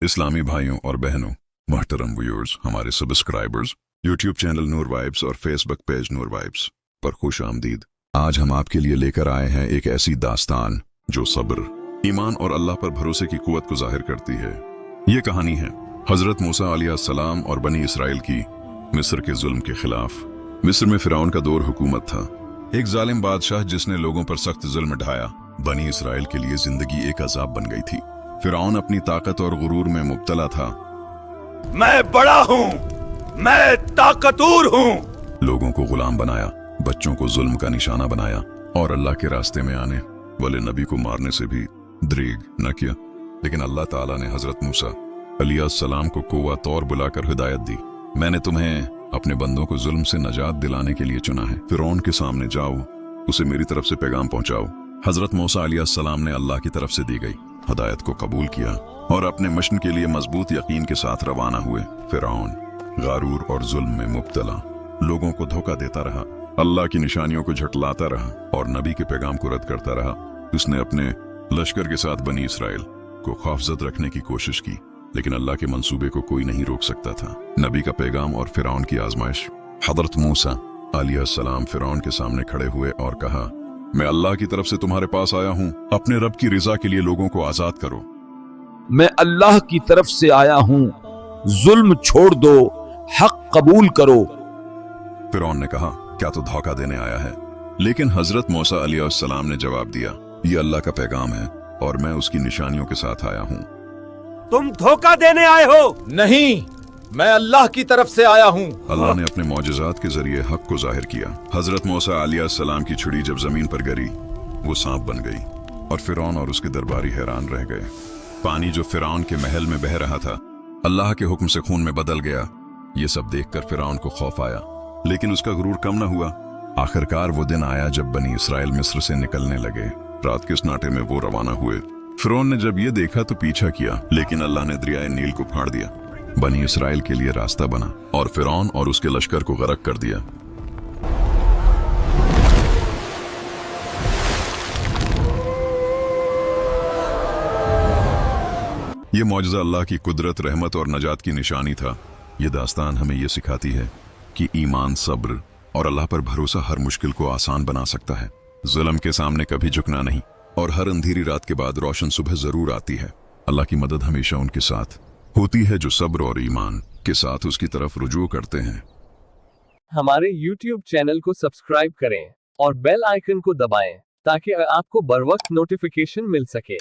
इस्लामी भाइयों और बहनों, मोहतरम व्यूअर्स, हमारे सब्सक्राइबर्स, यूट्यूब चैनल नूर वाइब्स और फेसबुक पेज नूर वाइब्स पर खुश आमदीद। आज हम आपके लिए लेकर आए हैं एक ऐसी दास्तान जो सब्र, ईमान और अल्लाह पर भरोसे की कुव्वत को जाहिर करती है। ये कहानी है हजरत मूसा अलैहिस्सलाम और बनी इसराइल की मिस्र के जुल्म के खिलाफ। मिस्र में फिरौन का दौर हुकूमत था, एक जालिम बादशाह जिसने लोगों पर सख्त जुल्म ढाया। बनी इसराइल के लिए जिंदगी एक अजाब बन गई थी। फिरौन अपनी ताकत और गुरूर में मुब्तला था। मैं बड़ा हूँ, मैं ताकतवर हूँ। लोगों को गुलाम बनाया, बच्चों को जुल्म का निशाना बनाया और अल्लाह के रास्ते में आने वाले नबी को मारने से भी दरेग न किया। लेकिन अल्लाह ताला ने हजरत मूसा अलैहिस्सलाम को कुव्वत और बुलाकर हिदायत दी। मैंने तुम्हें अपने बंदों को जुल्म से नजात दिलाने के लिए चुना है। फिरौन के सामने जाओ, उसे मेरी तरफ से पैगाम पहुंचाओ। हजरत मूसा अलैहिस्सलाम ने अल्लाह की तरफ से दी गई हदायत को कबूल किया और अपने मिशन के लिए मजबूत यकीन के साथ रवाना हुए। फिरौन गारूर और जुल्म में मुब्तला लोगों को धोखा देता रहा, अल्लाह की निशानियों को झटलाता रहा और नबी के पैगाम को रद्द करता रहा। उसने अपने लश्कर के साथ बनी इसराइल को खौफजद रखने की कोशिश की, लेकिन अल्लाह के मंसूबे को कोई नहीं रोक सकता था। नबी का पैगाम और फिरौन की आजमाइश। हजरत मूसा अलैहिस्सलाम फिरौन के सामने खड़े हुए और कहा, मैं अल्लाह की तरफ से तुम्हारे पास आया हूँ, अपने रब की रिजा के लिए लोगों को आजाद करो। मैं अल्लाह की तरफ से आया हूँ, जुल्म छोड़ दो, हक कबूल करो। फिरौन ने कहा, क्या तो धोखा देने आया है? लेकिन हजरत मूसा अलैहिस्सलाम ने जवाब दिया, ये अल्लाह का पैगाम है और मैं उसकी निशानियों के साथ आया हूँ। तुम धोखा देने आए हो? नहीं, मैं अल्लाह की तरफ से आया हूँ। अल्लाह ने अपने मौजज़ात के जरिए हक को जाहिर किया। हजरत मूसा अलैहिस्सलाम की छुरी जब जमीन पर गिरी, वो सांप बन गई और फिरौन और उसके दरबारी हैरान रह गए। पानी जो फिरौन के महल में बह रहा था, अल्लाह के हुक्म से खून में बदल गया। ये सब देखकर फिरौन को खौफ आया, लेकिन उसका गुरूर कम न हुआ। आखिरकार वो दिन आया जब बनी इसराइल मिस्र से निकलने लगे। रात के सन्नाटे में वो रवाना हुए। फिरौन ने जब ये देखा तो पीछा किया, लेकिन अल्लाह ने दरियाए नील को फाड़ दिया। बनी इसराइल के लिए रास्ता बना और फिरौन और उसके लश्कर को गरक कर दिया। ये मौजज़ा अल्लाह की कुदरत, रहमत और नजात की निशानी था। ये दास्तान हमें ये सिखाती है कि ईमान, सब्र और अल्लाह पर भरोसा हर मुश्किल को आसान बना सकता है। जुल्म के सामने कभी झुकना नहीं और हर अंधेरी रात के बाद रोशन सुबह जरूर आती है। अल्लाह की मदद हमेशा उनके साथ होती है जो सब्र और ईमान के साथ उसकी तरफ रुजू करते हैं। हमारे YouTube चैनल को सब्सक्राइब करें और बेल आइकन को दबाएं ताकि आपको बर वक्त नोटिफिकेशन मिल सके।